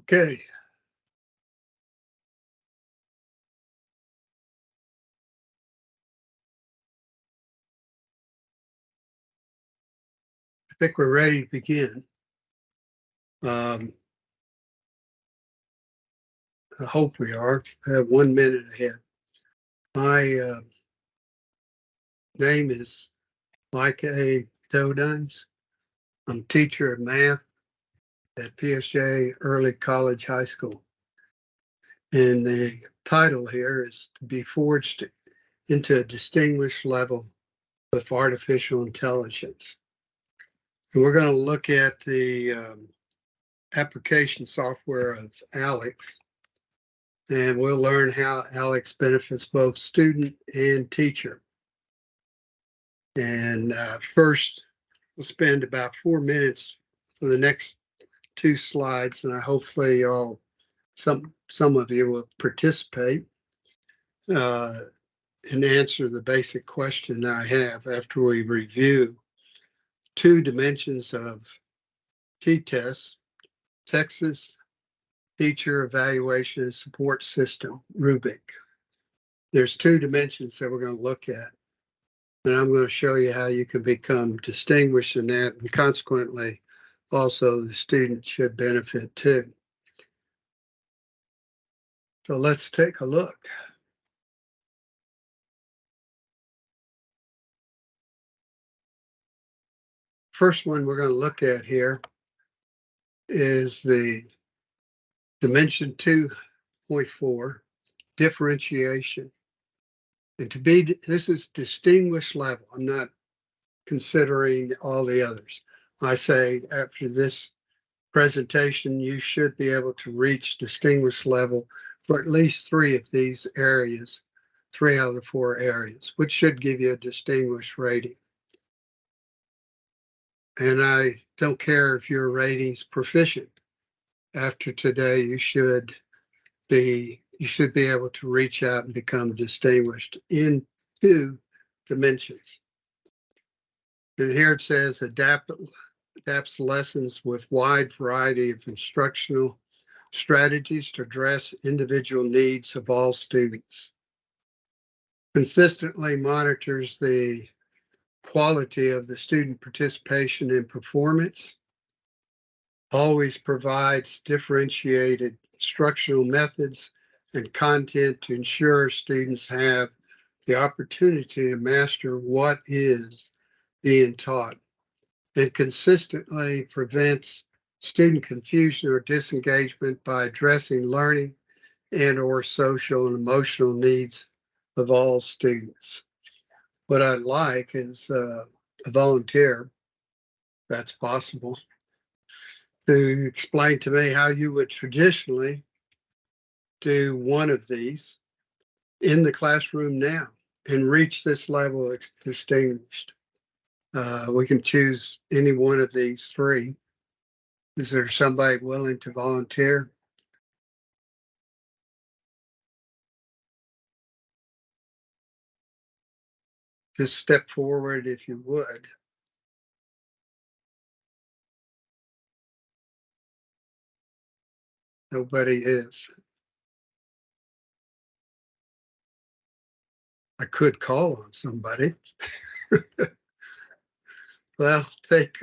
Okay. I think we're ready to begin. I hope we are. I have 1 minute ahead. My name is Doedyns. I'm teacher of math at PSJA Early College High School. And the title here is to be forged into a distinguished level with artificial intelligence. And we're going to look at the application software of ALEKS, and we'll learn how ALEKS benefits both student and teacher. And first, we'll spend about 4 minutes for the next 2 slides, and hopefully some of you will participate and answer the basic question I have after we review 2 dimensions of T-tests, Texas Teacher Evaluation and Support System, rubric. There's 2 dimensions that we're going to look at, and I'm going to show you how you can become distinguished in that, and consequently, also the student should benefit too. So let's take a look. First one we're going to look at here is the dimension 2.4, differentiation. And this is distinguished level. I'm not considering all the others. I say after this presentation, you should be able to reach distinguished level for at least 3 of these areas, 3 out of the 4 areas, which should give you a distinguished rating. And I don't care if your rating's proficient. After today, you should be able to reach out and become distinguished in 2 dimensions. And here it says adapts lessons with wide variety of instructional strategies to address individual needs of all students. Consistently monitors the quality of the student participation and performance. Always provides differentiated instructional methods and content to ensure students have the opportunity to master what is being taught, and consistently prevents student confusion or disengagement by addressing learning and or social and emotional needs of all students. What I'd like is a volunteer, that's possible, to explain to me how you would traditionally do one of these in the classroom now and reach this level of distinguished. We can choose any one of these 3. Is there somebody willing to volunteer? Just step forward if you would. Nobody is. I could call on somebody. Well, take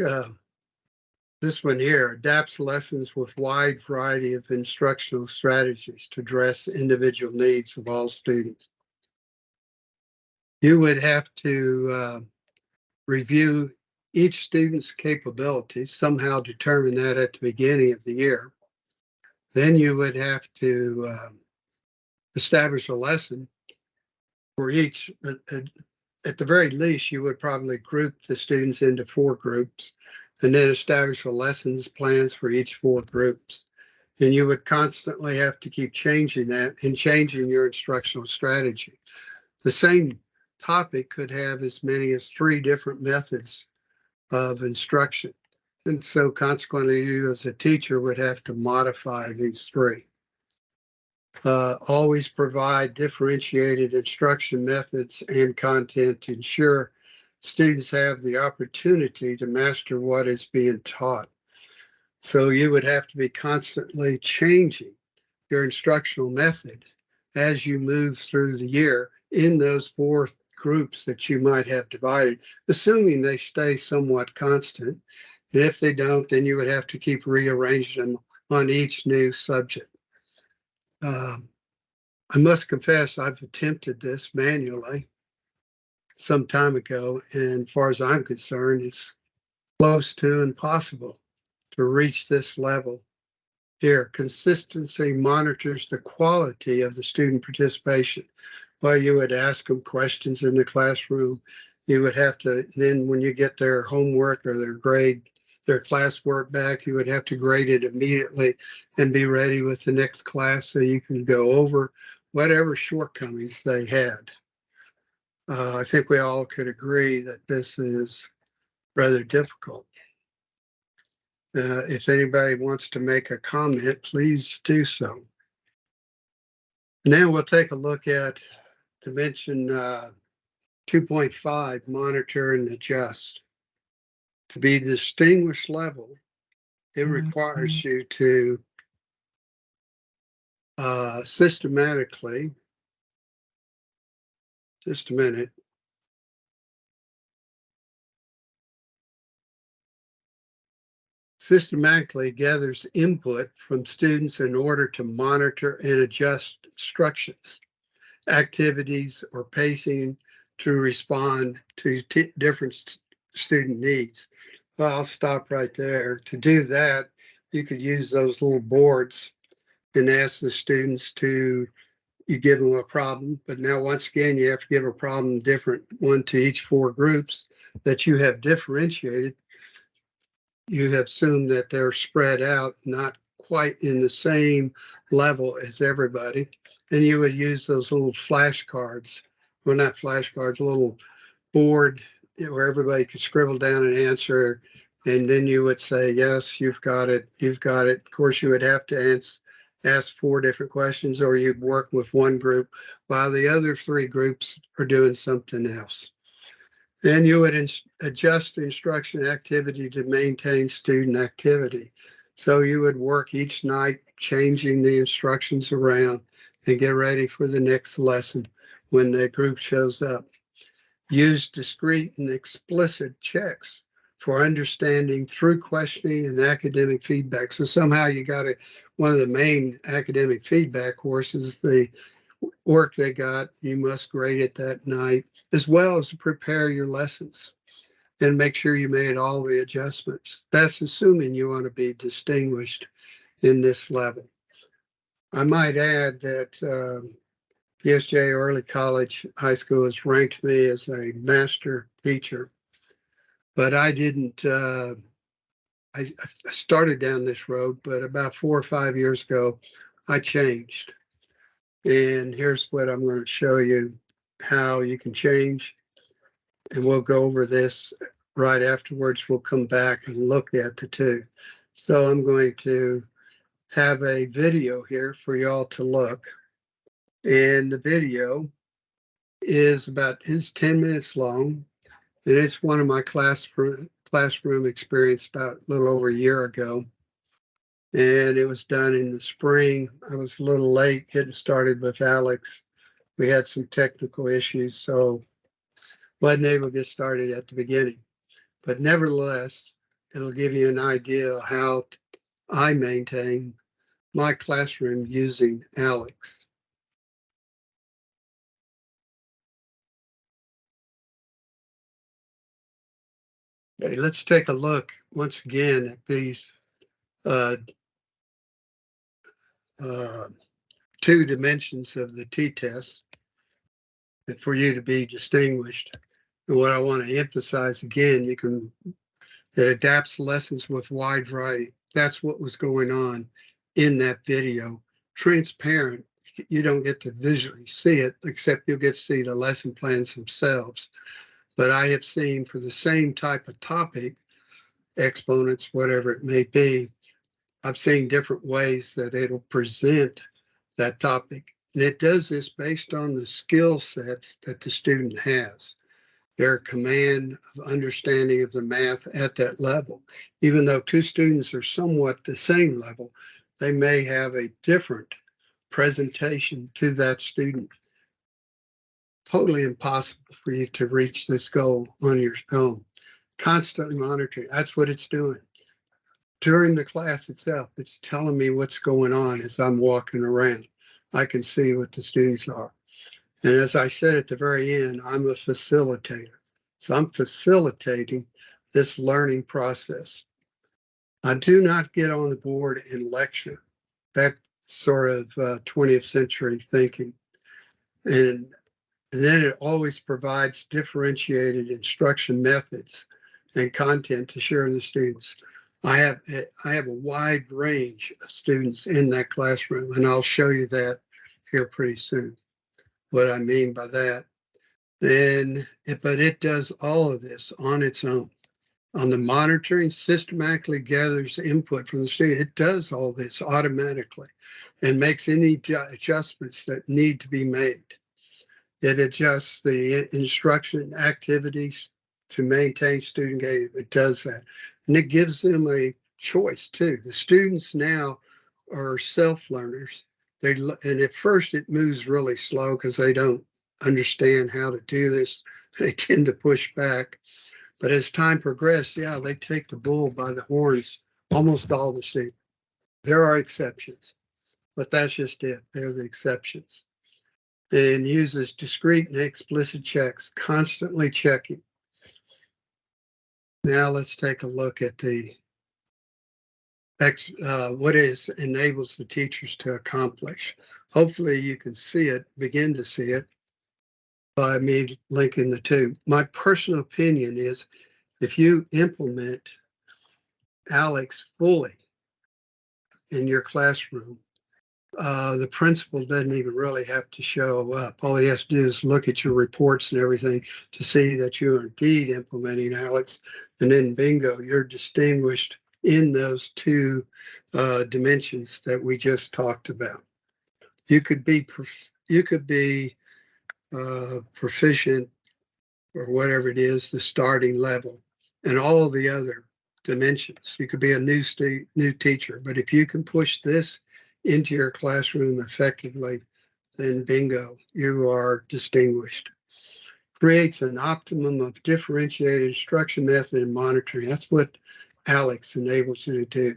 this one here. Adapts lessons with wide variety of instructional strategies to address individual needs of all students. You would have to review each student's capabilities, somehow determine that at the beginning of the year. Then you would have to establish a lesson for each. At the very least, you would probably group the students into 4 groups and then establish a lessons plans for each 4 groups. And you would constantly have to keep changing that and changing your instructional strategy. The same topic could have as many as 3 different methods of instruction. And so consequently, you as a teacher would have to modify these 3. Always provide differentiated instruction methods and content to ensure students have the opportunity to master what is being taught. So you would have to be constantly changing your instructional method as you move through the year in those four groups that you might have divided, assuming they stay somewhat constant. And if they don't, then you would have to keep rearranging them on each new subject. I must confess, I've attempted this manually some time ago, and as far as I'm concerned, it's close to impossible to reach this level. Here, consistency monitors the quality of the student participation. Well, you would ask them questions in the classroom. You would have to, then when you get their homework or their classwork back, you would have to grade it immediately and be ready with the next class so you can go over whatever shortcomings they had. I think we all could agree that this is rather difficult. If anybody wants to make a comment, please do so. Now we'll take a look at dimension 2.5, monitor and adjust. To be distinguished level, it requires you to systematically, just a minute, systematically gathers input from students in order to monitor and adjust instructions, activities, or pacing to respond to different student needs. Well, I'll stop right there. To do that, you could use those little boards and ask the students to, you give them a problem, but now once again, you have to give a problem different one to each four groups that you have differentiated. You have assumed that they're spread out, not quite in the same level as everybody. And you would use those little flashcards, well, not flashcards, a little board where everybody could scribble down an answer. And then you would say, yes, you've got it, you've got it. Of course, you would have to ask four different questions, or you'd work with one group while the other three groups are doing something else. Then you would adjust the instruction activity to maintain student activity. So you would work each night changing the instructions around and get ready for the next lesson when the group shows up. Use discrete and explicit checks for understanding through questioning and academic feedback. So somehow you got one of the main academic feedback courses, the work they got, you must grade it that night, as well as prepare your lessons and make sure you made all the adjustments. That's assuming you want to be distinguished in this level. I might add that PSJA Early College High School has ranked me as a master teacher, but I didn't, I started down this road, but about 4 or 5 years ago, I changed. And here's what I'm going to show you how you can change. And we'll go over this right afterwards. We'll come back and look at the two. So I'm going to have a video here for y'all to look. And the video is 10 minutes long. And it's one of my classroom experience about a little over a year ago. And it was done in the spring. I was a little late getting started with ALEKS. We had some technical issues, so wasn't able to get started at the beginning. But nevertheless, it'll give you an idea of how I maintain my classroom using ALEKS. Okay, let's take a look once again at these two dimensions of the t-test for you to be distinguished. And what I want to emphasize again, it adapts lessons with wide variety. That's what was going on in that video. Transparent, you don't get to visually see it, except you'll get to see the lesson plans themselves. But I have seen for the same type of topic, exponents, whatever it may be, I've seen different ways that it'll present that topic. And it does this based on the skill sets that the student has. their command of understanding of the math at that level. Even though two students are somewhat the same level, they may have a different presentation to that student. Totally impossible for you to reach this goal on your own. Constantly monitoring, that's what it's doing. During the class itself, it's telling me what's going on as I'm walking around. I can see what the students are. And as I said at the very end, I'm a facilitator. So I'm facilitating this learning process. I do not get on the board and lecture. That sort of 20th century thinking. And then it always provides differentiated instruction methods and content to share with the students. I have a wide range of students in that classroom, and I'll show you that here pretty soon, what I mean by that. But it does all of this on its own. On the monitoring, systematically gathers input from the student. It does all this automatically and makes any adjustments that need to be made. It adjusts the instruction activities to maintain student engagement. It does that. And it gives them a choice too. The students now are self-learners. And at first it moves really slow because they don't understand how to do this. They tend to push back. But as time progresses, yeah, they take the bull by the horns, almost all the students. There are exceptions, but that's just it. They're the exceptions. And uses discrete and explicit checks, constantly checking. Now let's take a look at the what it enables the teachers to accomplish. Hopefully you can see it, begin to see it by me linking the two. My personal opinion is if you implement ALEKS fully in your classroom, the principal doesn't even really have to show up. All he has to do is look at your reports and everything to see that you are indeed implementing ALEKS. And then bingo, you're distinguished in those two dimensions that we just talked about. You could be proficient or whatever it is, the starting level, and all the other dimensions. You could be a new teacher, but if you can push this into your classroom effectively, then bingo, you are distinguished. Creates an optimum of differentiated instruction method and monitoring. That's what ALEKS enables you to do.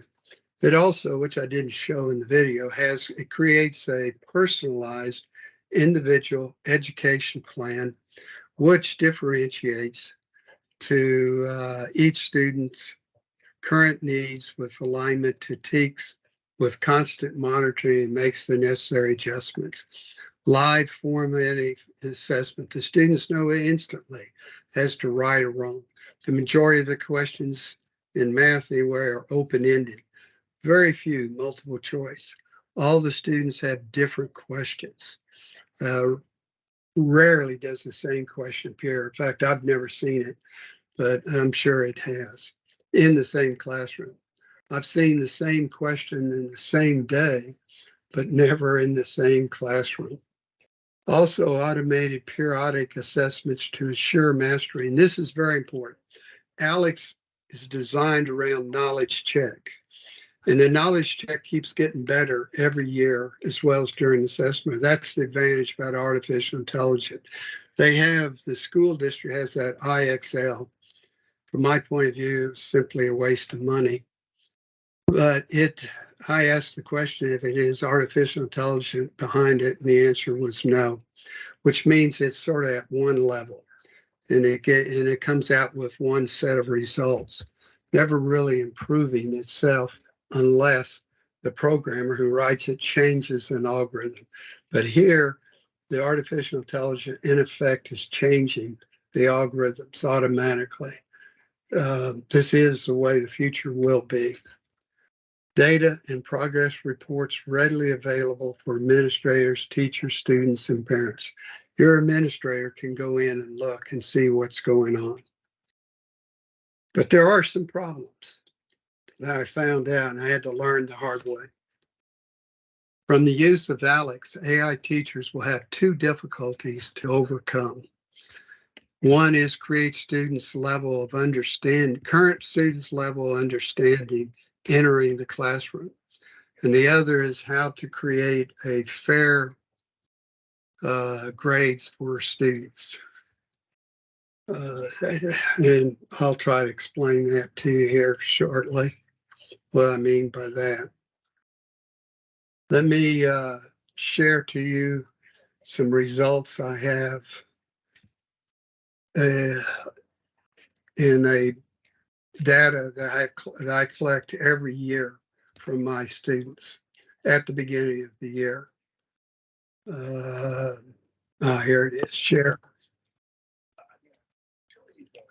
It also, which I didn't show in the video, it creates a personalized individual education plan which differentiates to each student's current needs with alignment to TEKS with constant monitoring and makes the necessary adjustments. Live formatting assessment. The students know instantly as to right or wrong. The majority of the questions in math anyway are open-ended. Very few multiple choice. All the students have different questions. Rarely does the same question appear. In fact, I've never seen it, but I'm sure it has in the same classroom. I've seen the same question in the same day, but never in the same classroom. Also, automated periodic assessments to ensure mastery. And this is very important. ALEKS is designed around knowledge check. And the knowledge check keeps getting better every year, as well as during assessment. That's the advantage about artificial intelligence. The school district has that IXL. From my point of view, simply a waste of money. But I asked the question if it is artificial intelligence behind it, and the answer was no, which means it's sort of at one level, and it comes out with one set of results, never really improving itself unless the programmer who writes it changes an algorithm. But here, the artificial intelligence in effect is changing the algorithms automatically. This is the way the future will be. Data and progress reports readily available for administrators, teachers, students, and parents. Your administrator can go in and look and see what's going on. But there are some problems that I found out, and I had to learn the hard way. From the use of ALEKS, AI teachers will have two difficulties to overcome. One is create students' level of understanding, current students' level of understanding entering the classroom. And the other is how to create a fair grades for students. And I'll try to explain that to you here shortly, what I mean by that. Let me share to you some results I have in a data that I collect every year from my students at the beginning of the year. Here it is, share.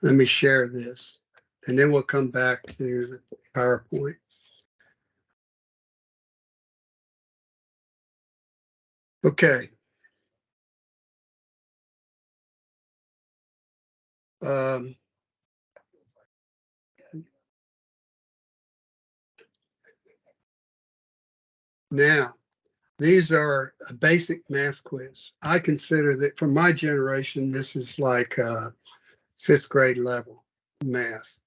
Let me share this, and then we'll come back to the PowerPoint. Okay. Now, these are a basic math quiz. I consider that for my generation, this is like fifth grade level math.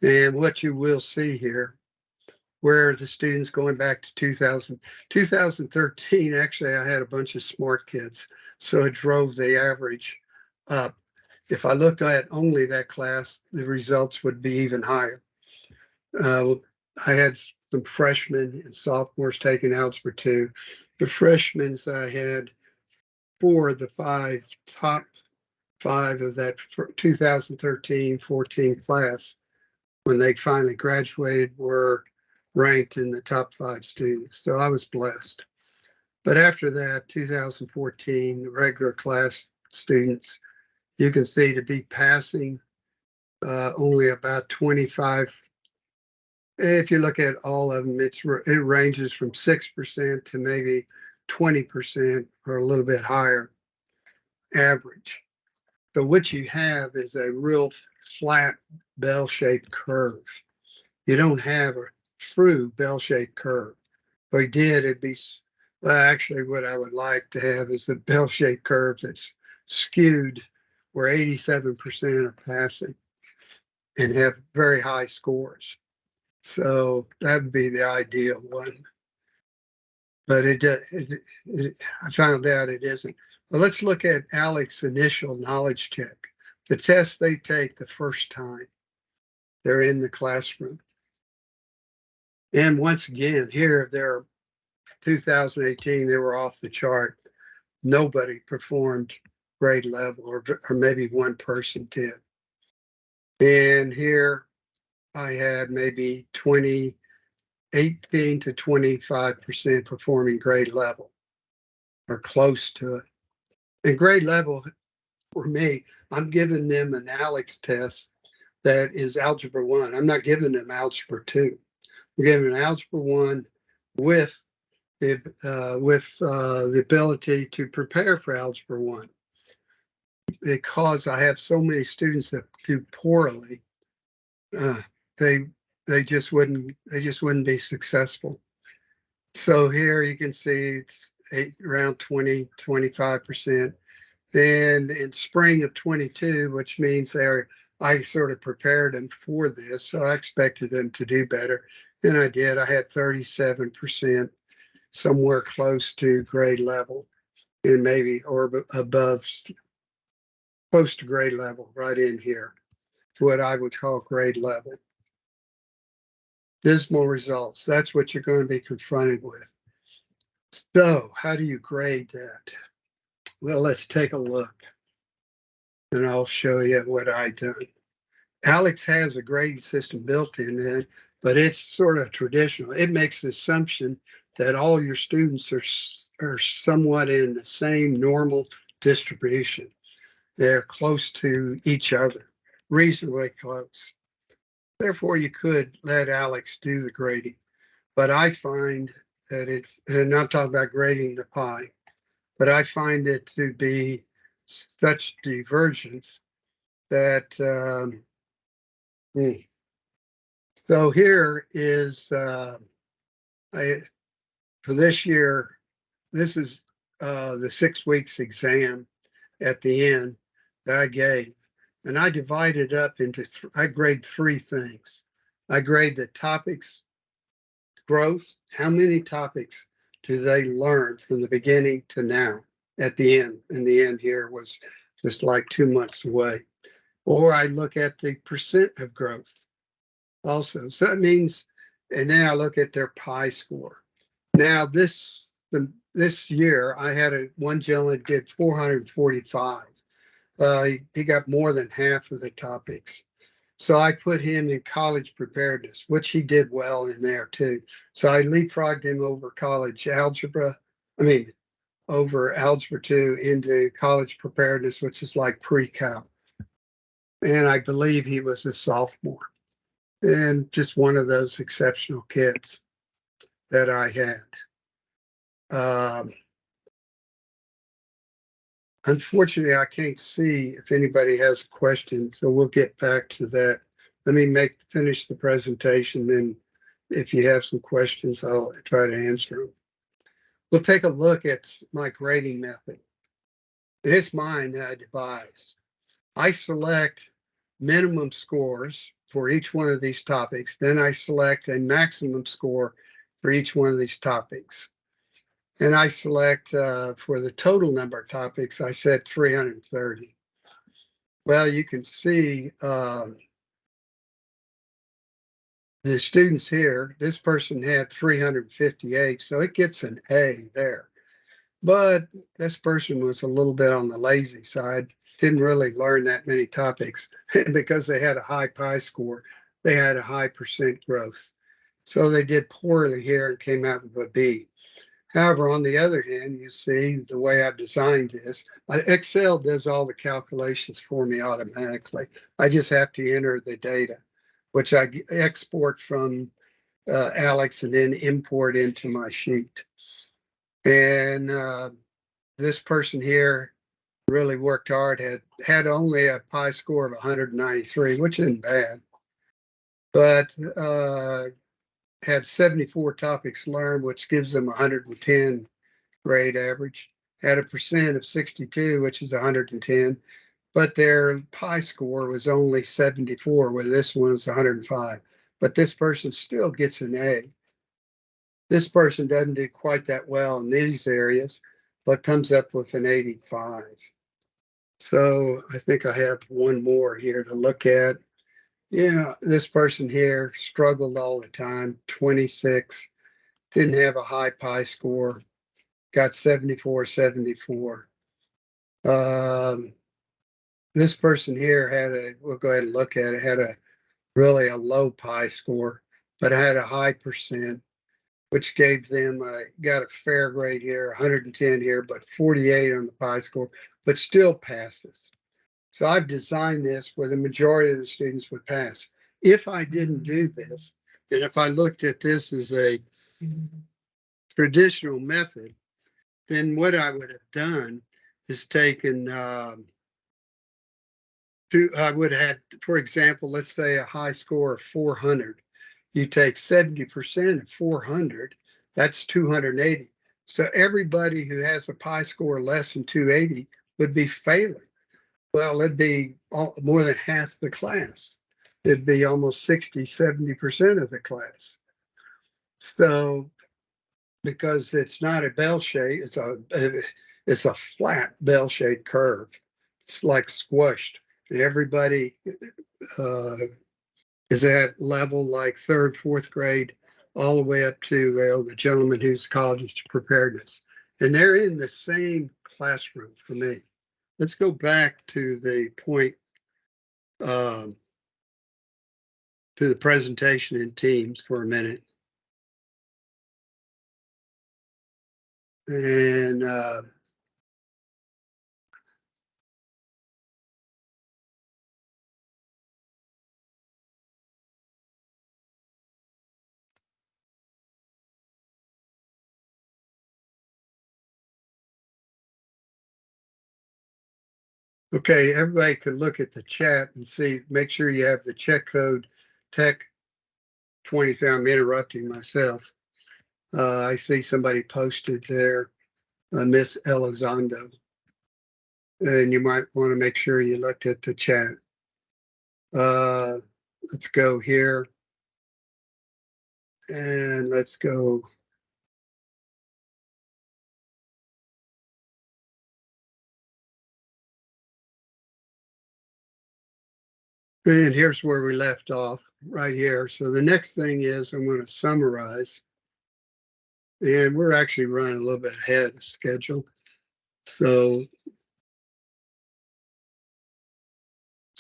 And what you will see here, where the students going back to 2013, actually, I had a bunch of smart kids. So it drove the average up. If I looked at only that class, the results would be even higher. I had some freshmen and sophomores taking Algebra 2. The freshmen I had, 4 of the 5 top 5 of that 2013-14 class, when they finally graduated, were ranked in the top 5 students. So I was blessed. But after that, 2014, the regular class students, you can see to be passing only about 25. If you look at all of them, it ranges from 6% to maybe 20% or a little bit higher average. So what you have is a real flat bell-shaped curve. You don't have a true bell-shaped curve. If we did, it'd be, well, actually what I would like to have is the bell-shaped curve that's skewed where 87% are passing and have very high scores. So that would be the ideal one. But I found out it isn't. Well, let's look at ALEKS initial knowledge check, the test they take the first time they're in the classroom. And once again, here they're 2018, they were off the chart. Nobody performed grade level, or maybe one person did. And here I had maybe 18 to 25% performing grade level or close to it. And grade level for me, I'm giving them an ALEKS test that is Algebra 1. I'm not giving them Algebra 2. I'm giving them Algebra 1 with the ability to prepare for Algebra 1. Because I have so many students that do poorly, they just wouldn't be successful. So here you can see it's around 20-25%. And in spring of 22, which means I sort of prepared them for this, so I expected them to do better, and I did. I had 37%, somewhere close to grade level, and maybe or above, close to grade level, right in here, what I would call grade level. Dismal results. That's what you're going to be confronted with. So how do you grade that? Well, let's take a look, and I'll show you what I done. ALEKS has a grading system built in it, but it's sort of traditional. It makes the assumption that all your students are somewhat in the same normal distribution. They're close to each other, reasonably close. Therefore, you could let ALEKS do the grading. But I find that and I'm talking about grading the pie, but I find it to be such divergence that so here is for this year, this is the 6 weeks exam at the end that I gave. and I divide it up into, I grade three things. I grade the topics growth. How many topics do they learn from the beginning to now at the end? And the end here was just like 2 months away. Or I look at the percent of growth also. So that means, and then I look at their pi score. Now this year I had one gentleman did 445. He got more than half of the topics. So I put him in college preparedness, which he did well in there too. So I leapfrogged him over college algebra. I mean, over algebra 2 into college preparedness, which is like pre-cal. And I believe he was a sophomore and just one of those exceptional kids that I had. Unfortunately, I can't see if anybody has questions, so we'll get back to that. Let me finish the presentation, and if you have some questions, I'll try to answer them. We'll take a look at my grading method. It's mine that I devise. I select minimum scores for each one of these topics. Then I select a maximum score for each one of these topics. And I select for the total number of topics, I set 330. Well, you can see the students here, this person had 358, so it gets an A there. But this person was a little bit on the lazy side, didn't really learn that many topics because they had a high pi score. They had a high percent growth. So they did poorly here and came out with a B. However, on the other hand, you see the way I've designed this, Excel does all the calculations for me automatically. I just have to enter the data, which I export from ALEKS and then import into my sheet. And this person here really worked hard, had only a pi score of 193, which isn't bad, but had 74 topics learned, which gives them 110 grade average, had a percent of 62, which is 110, but their pi score was only 74, where this one was 105. But this person still gets an A. This person doesn't do quite that well in these areas, but comes up with an 85. So I think I have one more here to look at. Yeah, this person here struggled all the time, 26, didn't have a high pi score, got 74, 74. This person here we'll go ahead and look at it, had really a low pi score, but had a high percent, which gave them, got a fair grade here, 110 here, but 48 on the pi score, but still passes. So I've designed this where the majority of the students would pass. If I didn't do this, and if I looked at this as a traditional method, then what I would have done is taken, I would have had, for example, let's say a high score of 400. You take 70% of 400, that's 280. So everybody who has a pi score less than 280 would be failing. Well, it'd be more than half the class. It'd be almost 60, 70% of the class. So because it's not a bell shape, it's a flat bell-shaped curve. It's like squished. And everybody is at level like third, fourth grade, all the way up to the gentleman who's college preparedness. And they're in the same classroom for me. Let's go back to the point, to the presentation in Teams for a minute. And okay, everybody could look at the chat and see, make sure you have the check code tech 23. I'm interrupting myself. I see somebody posted there, Miss Elizondo, and you might want to make sure you looked at the chat. Let's go here and let's go. And here's where we left off right here. So the next thing is I'm going to summarize. And we're actually running a little bit ahead of schedule. So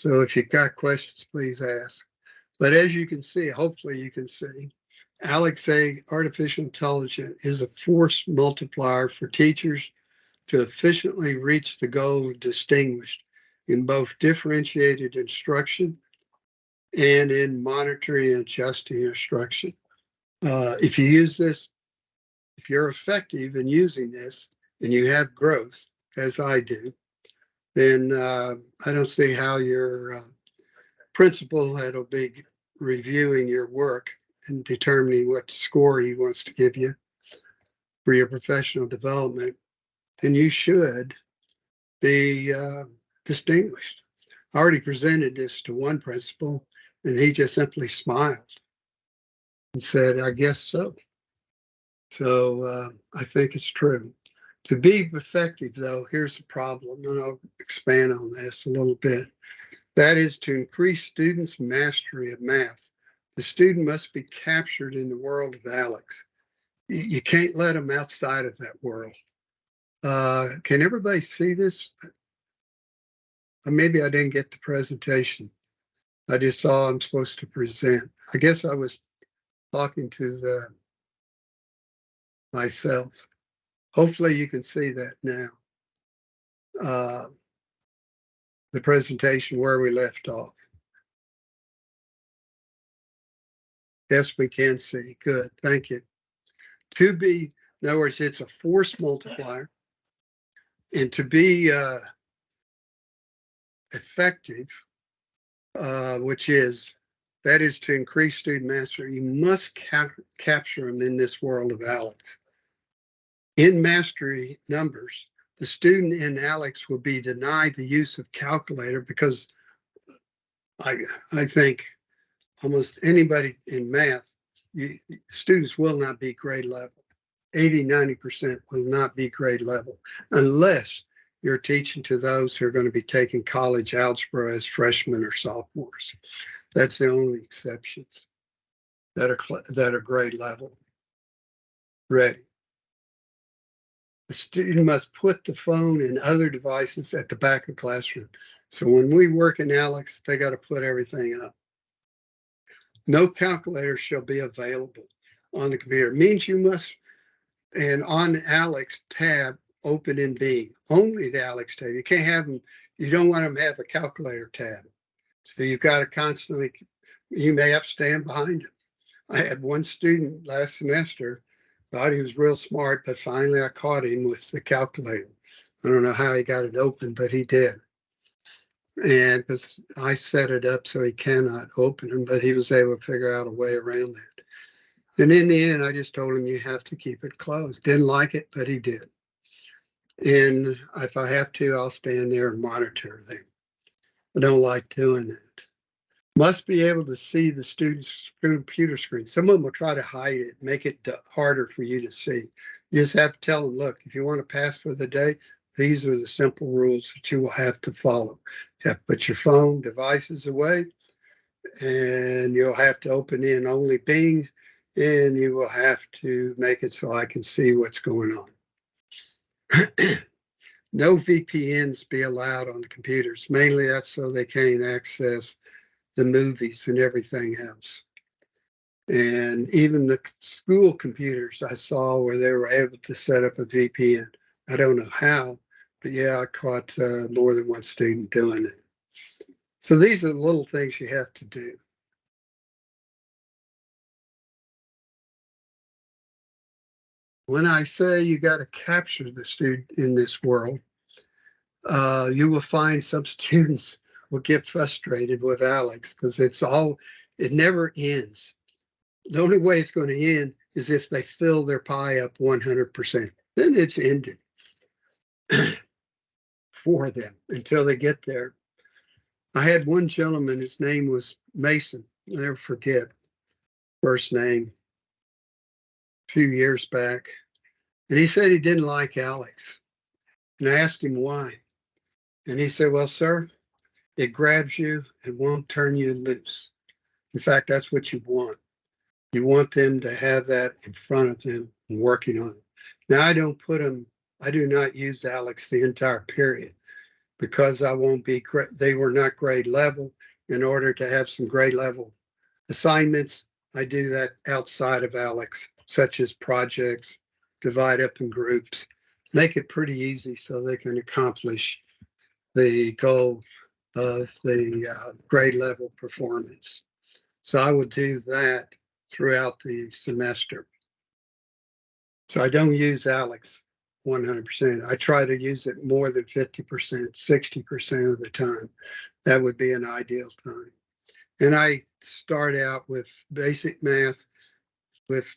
if you've got questions, please ask. But as you can see, hopefully you can see, ALEKS artificial intelligence is a force multiplier for teachers to efficiently reach the goal of distinguished in both differentiated instruction and in monitoring and adjusting instruction. If you use this, if you're effective in using this and you have growth, as I do, then I don't see how your principal that'll be reviewing your work and determining what score he wants to give you for your professional development, then you should be distinguished. I already presented this to one principal, and he just simply smiled and said, I guess so. So I think it's true. To be effective, though, here's the problem, and I'll expand on this a little bit. That is to increase students' mastery of math. The student must be captured in the world of ALEKS. You can't let them outside of that world. Can everybody see this? Maybe I didn't get the presentation. I just saw I'm supposed to present. I guess I was talking to myself. Hopefully you can see that now. The presentation where we left off. Yes, we can see. Good, thank you. To be, in other words, it's a force multiplier. And to be effective, that is to increase student mastery, you must capture them in this world of ALEKS. In mastery numbers, the student in ALEKS will be denied the use of calculator because I think almost anybody in math, students will not be grade level. 80–90% will not be grade level unless you're teaching to those who are going to be taking college algebra as freshmen or sophomores. That's the only exceptions that are grade level ready. The student must put the phone and other devices at the back of the classroom. So when we work in ALEKS, they got to put everything up. No calculator shall be available on the computer. It means you must, and on the ALEKS tab, open in Bing, only the ALEKS tab. You can't have them, you don't want them to have a calculator tab. So you've got to constantly, you may have to stand behind it. I had one student last semester, thought he was real smart, but finally I caught him with the calculator. I don't know how he got it open, but he did. And because I set it up so he cannot open them, but he was able to figure out a way around that. And in the end, I just told him you have to keep it closed. Didn't like it, but he did. And if I have to, I'll stand there and monitor them. I don't like doing that. Must be able to see the student's computer screen. Some of them will try to hide it, make it harder for you to see. You just have to tell them, look, if you want to pass for the day, these are the simple rules that you will have to follow. You have to put your phone devices away, and you'll have to open in only Bing, and you will have to make it so I can see what's going on. No VPNs be allowed on the computers. Mainly that's so they can't access the movies and everything else. And even the school computers I saw where they were able to set up a VPN. I don't know how, but yeah, I caught more than one student doing it. So these are the little things you have to do. When I say you got to capture the student in this world, you will find some students will get frustrated with ALEKS because it never ends. The only way it's going to end is if they fill their pie up 100%. Then it's ended for them until they get there. I had one gentleman, his name was Mason. I'll never forget, first name, a few years back. And he said he didn't like ALEKS. And I asked him why. And he said, well, sir, it grabs you and won't turn you loose. In fact, that's what you want. You want them to have that in front of them and working on it. Now, I do not use ALEKS the entire period because they were not grade level. In order to have some grade level assignments, I do that outside of ALEKS, such as projects, divide up in groups, make it pretty easy so they can accomplish the goal of the grade level performance. So I would do that throughout the semester. So I don't use ALEKS 100%. I try to use it more than 50%, 60% of the time. That would be an ideal time. And I start out with basic math with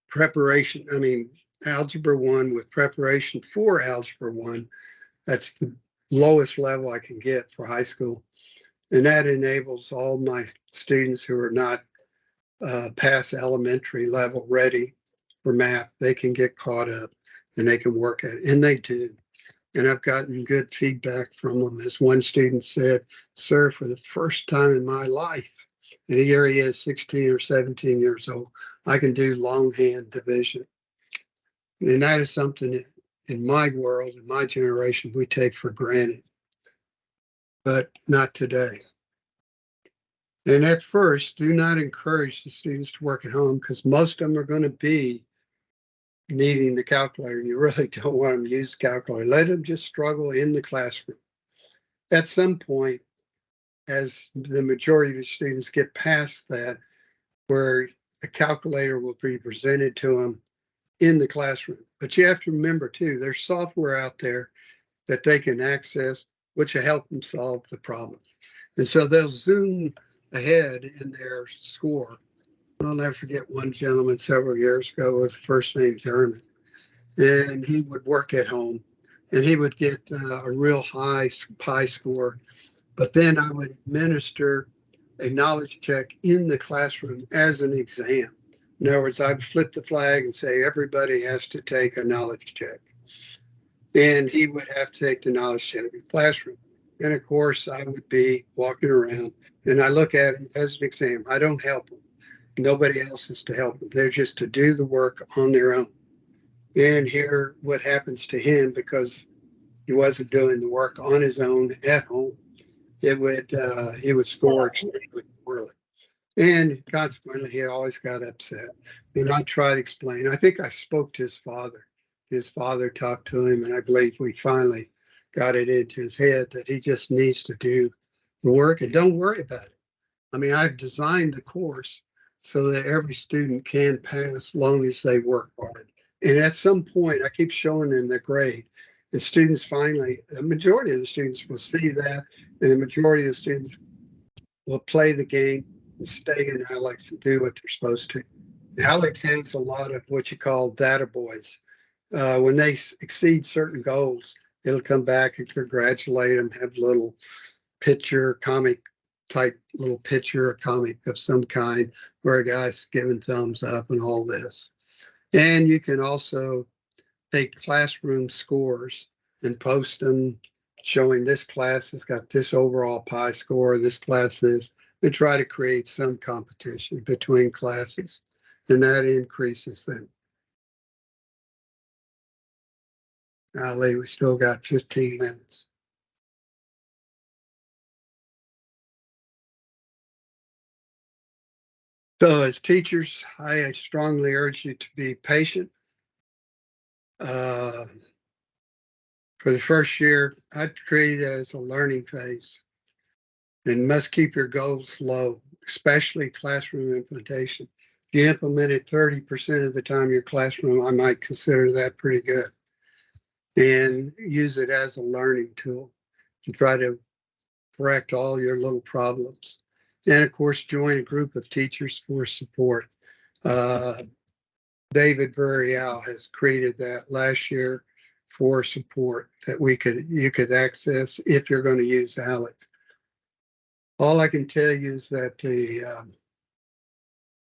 preparation. I mean, Algebra 1 with preparation for Algebra 1. That's the lowest level I can get for high school. And that enables all my students who are not past elementary level ready for math. They can get caught up and they can work at it. And they do. And I've gotten good feedback from them. As one student said, sir, for the first time in my life, and here he is 16 or 17 years old, I can do longhand division. And that is something that in my world, in my generation, we take for granted, but not today. And at first, do not encourage the students to work at home because most of them are going to be needing the calculator, and you really don't want them to use the calculator. Let them just struggle in the classroom. At some point, as the majority of the students get past that, where a calculator will be presented to them in the classroom. But you have to remember too, there's software out there that they can access, which will help them solve the problem. And so they'll zoom ahead in their score. I'll never forget one gentleman several years ago with first name German, and he would work at home and he would get a real high pi score. But then I would administer a knowledge check in the classroom as an exam. In other words, I'd flip the flag and say, everybody has to take a knowledge check. And he would have to take the knowledge check in the classroom. And of course, I would be walking around and I look at him as an exam. I don't help them. Nobody else is to help them. They're just to do the work on their own. And hear what happens to him because he wasn't doing the work on his own at home. He would score extremely poorly. And consequently, he always got upset. And I tried to explain. I think I spoke to his father. His father talked to him, and I believe we finally got it into his head that he just needs to do the work and don't worry about it. I mean, I've designed the course so that every student can pass as long as they work hard. And at some point, I keep showing them the grade. And students finally, the majority of the students will see that, and the majority of the students will play the game and stay in ALEKS and do what they're supposed to. ALEKS has a lot of what you call data boys. When they exceed certain goals, it'll come back and congratulate them, have a little picture, comic type little picture, a comic of some kind where a guy's giving thumbs up and all this. And you can also take classroom scores and post them showing this class has got this overall pi score, this class is, and try to create some competition between classes. And that increases them. Ali, we still got 15 minutes. So as teachers, I strongly urge you to be patient. For the first year, I'd create it as a learning phase and must keep your goals low, especially classroom implementation. If you implement it 30% of the time in your classroom, I might consider that pretty good. And use it as a learning tool to try to correct all your little problems. And of course, join a group of teachers for support. Uh, David Burriel has created that last year for support that you could access if you're going to use ALEKS. All I can tell you is that the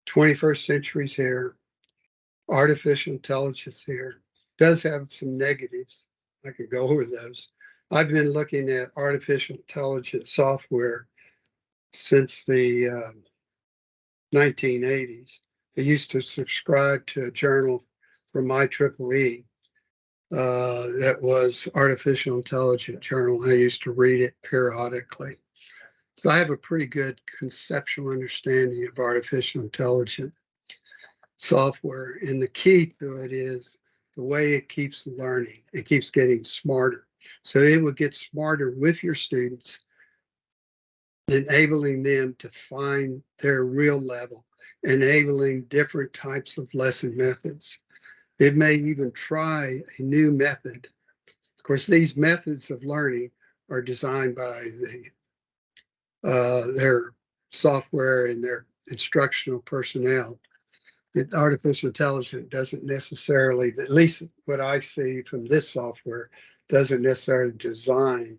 21st century's here. Artificial intelligence here does have some negatives. I could go over those. I've been looking at artificial intelligence software since the 1980s. I used to subscribe to a journal from IEEE that was Artificial Intelligence Journal. I used to read it periodically. So I have a pretty good conceptual understanding of artificial intelligence software. And the key to it is the way it keeps learning. It keeps getting smarter. So it will get smarter with your students, enabling them to find their real level, enabling different types of lesson methods. It may even try a new method. Of course, these methods of learning are designed by their software and their instructional personnel. That artificial intelligence doesn't necessarily, at least what I see from this software, doesn't necessarily design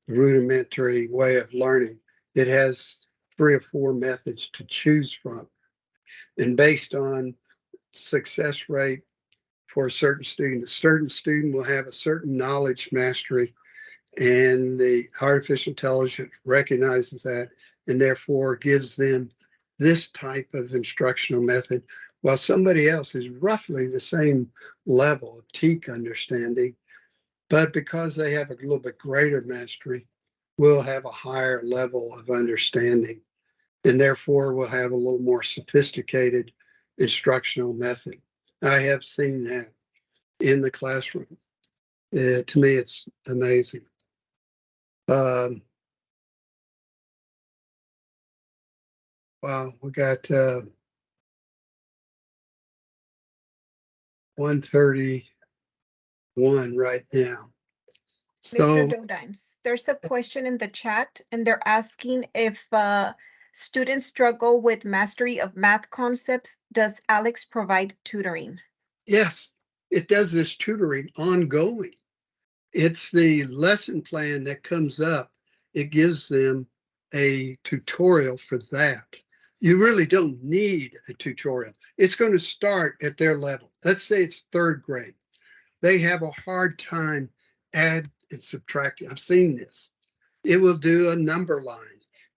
the rudimentary way of learning. It has 3 or 4 methods to choose from. And based on success rate for a certain student will have a certain knowledge mastery, and the artificial intelligence recognizes that and therefore gives them this type of instructional method, while somebody else is roughly the same level of TEAC understanding, but because they have a little bit greater mastery, will have a higher level of understanding, and therefore will have a little more sophisticated instructional method. I have seen that in the classroom. To me, it's amazing. Um, wow, we got 131 right now. Mr. So Doedyns, there's a question in the chat, and they're asking if students struggle with mastery of math concepts, does ALEKS provide tutoring? yes, it does this tutoring ongoing. It's the lesson plan that comes up. It gives them a tutorial for that. You really don't need a tutorial. It's going to start at their level. Let's say it's 3rd grade. They have a hard time add and subtracting. I've seen this. It will do a number line.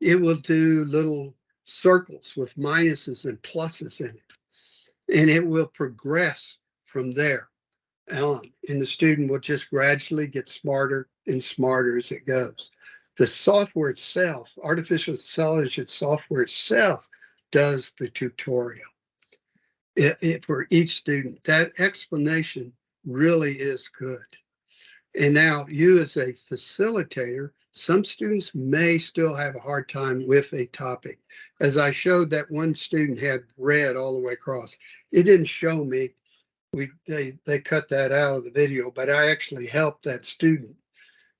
It will do little circles with minuses and pluses in it. And it will progress from there on. And the student will just gradually get smarter and smarter as it goes. The software itself, artificial intelligence software itself, does the tutorial for each student. That explanation really is good. And now you as a facilitator, some students may still have a hard time with a topic. As I showed, that one student had red all the way across. It didn't show me. They cut that out of the video, but I actually helped that student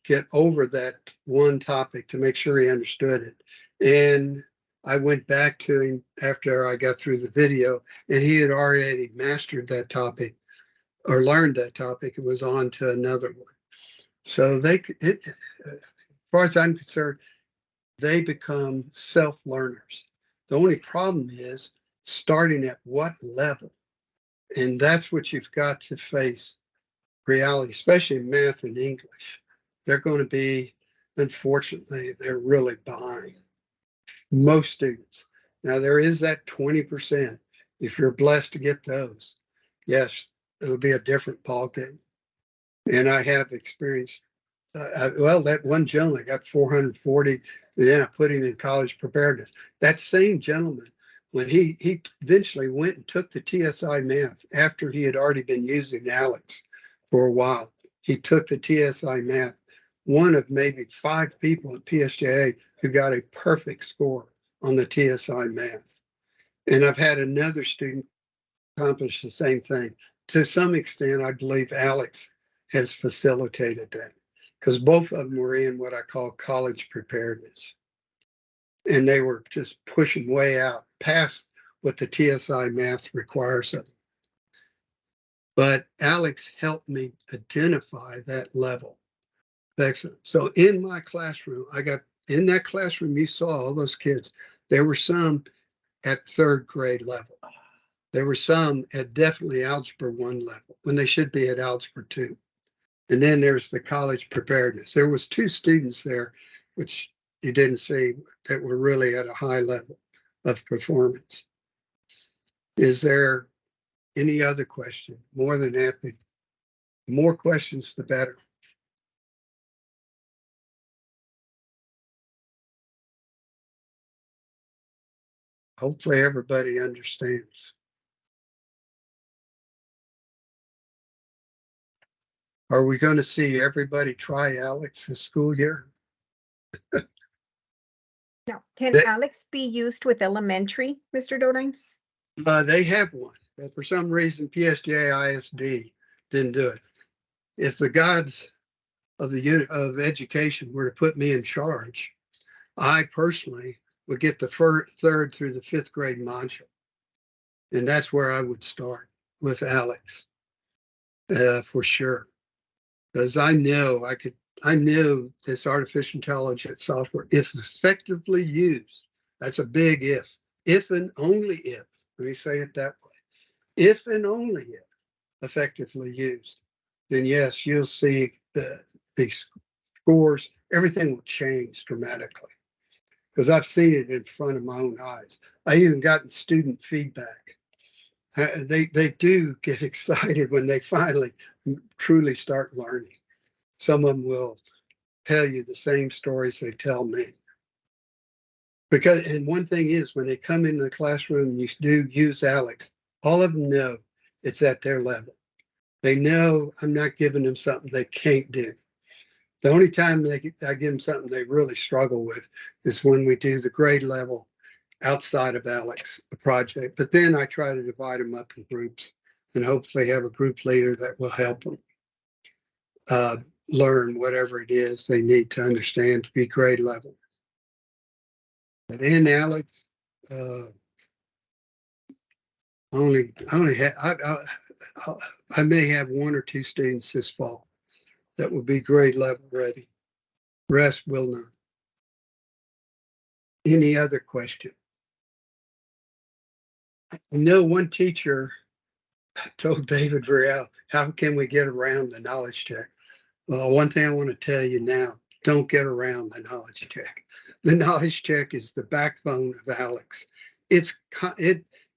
get over that one topic to make sure he understood it. And I went back to him after I got through the video, and he had already mastered that topic or learned that topic and was on to another one. So as far as I'm concerned, they become self-learners. The only problem is starting at what level, and that's what you've got to face reality, especially in math and English. They're going to be, unfortunately, they're really behind most students. Now there is that 20%. If you're blessed to get those, yes, it'll be a different ballgame. And I have experienced well, that one gentleman got 440, yeah, put him in college preparedness. That same gentleman, when he eventually went and took the TSI math after he had already been using ALEKS for a while, he took the TSI math, one of maybe 5 people at PSJA who got a perfect score on the TSI math. And I've had another student accomplish the same thing. To some extent, I believe ALEKS has facilitated that because both of them were in what I call college preparedness. And they were just pushing way out past what the TSI math requires of them. But ALEKS helped me identify that level. Excellent. So in my classroom, I got in that classroom, you saw all those kids. There were some at third grade level. There were some at definitely Algebra 1 level when they should be at Algebra 2. And then there's the college preparedness. There was 2 students there, which you didn't see, that were really at a high level of performance. Is there any other question? More than happy. More questions, the better. Hopefully everybody understands. Are we going to see everybody try ALEKS this school year? Now, can They, ALEKS be used with elementary, Mr. Doedyns? they have one, but for some reason PSJA ISD didn't do it. If the gods of the unit of education were to put me in charge, I personally would get the third through the 5th grade module, and that's where I would start with ALEKS for sure, because I knew this artificial intelligence software, if effectively used, that's a big if and only if. Let me say it that way. If and only if effectively used, then yes, you'll see the scores, everything will change dramatically. Because I've seen it in front of my own eyes. I even gotten student feedback. They do get excited when they finally truly start learning. Some of them will tell you the same stories they tell me. Because, and one thing is, when they come into the classroom and you do use ALEKS, all of them know it's at their level. They know I'm not giving them something they can't do. The only time I give them something they really struggle with is when we do the grade level outside of ALEKS, the project. But then I try to divide them up in groups and hopefully have a group leader that will help them learn whatever it is they need to understand to be grade level. But in ALEKS, I may have 1 or 2 students this fall that will be grade level ready. Rest will not. Any other question? I know one teacher told David Verrell, how can we get around the knowledge check? Well, one thing I want to tell you now, don't get around the knowledge check. The knowledge check is the backbone of ALEKS.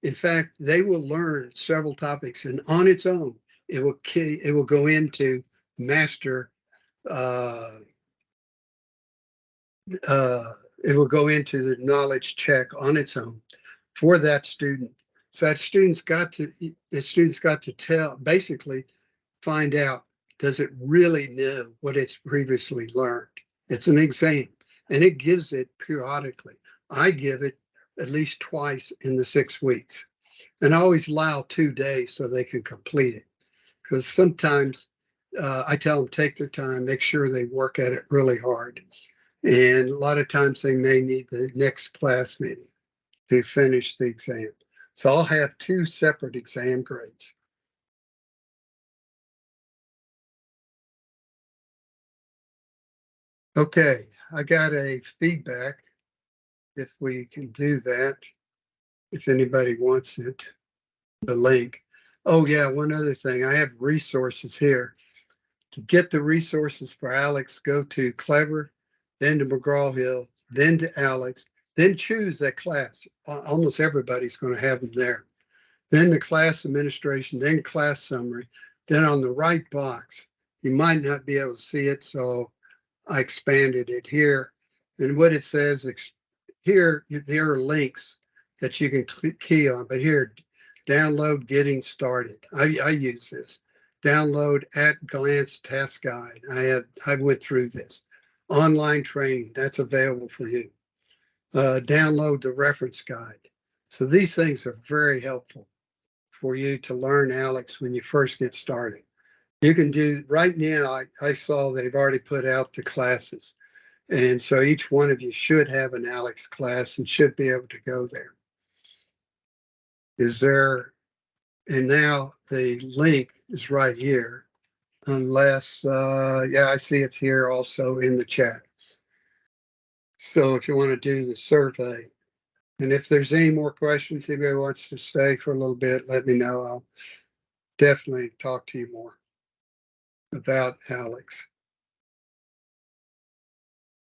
In fact, they will learn several topics, and on its own, it will go into master. Uh, it will go into the knowledge check on its own for that student. So the student's got to tell, basically find out, does it really know what it's previously learned? It's an exam, and it gives it periodically. I give it at least twice in the 6 weeks, and I always allow 2 days so they can complete it. Because sometimes I tell them take their time, make sure they work at it really hard. And a lot of times they may need the next class meeting to finish the exam. So I'll have 2 separate exam grades. Okay, I got a feedback, if we can do that, if anybody wants it, the link. Oh yeah, one other thing, I have resources here. To get the resources for ALEKS, go to Clever, then to McGraw-Hill, then to ALEKS, then choose that class. Almost everybody's going to have them there. Then the class administration, then class summary, then on the right box. You might not be able to see it, so I expanded it here. And what it says here, there are links that you can key on, but here, download getting started. I use this. Download at glance task guide. I went through this. Online training, that's available for you. Download the reference guide. So these things are very helpful for you to learn ALEKS when you first get started. You can do, right now, I saw they've already put out the classes. And so each one of you should have an ALEKS class and should be able to go there. Is there, and now the link is right here, unless, yeah, I see it's here also in the chat. So if you want to do the survey, and if there's any more questions, anybody wants to stay for a little bit, let me know. I'll definitely talk to you more about ALEKS.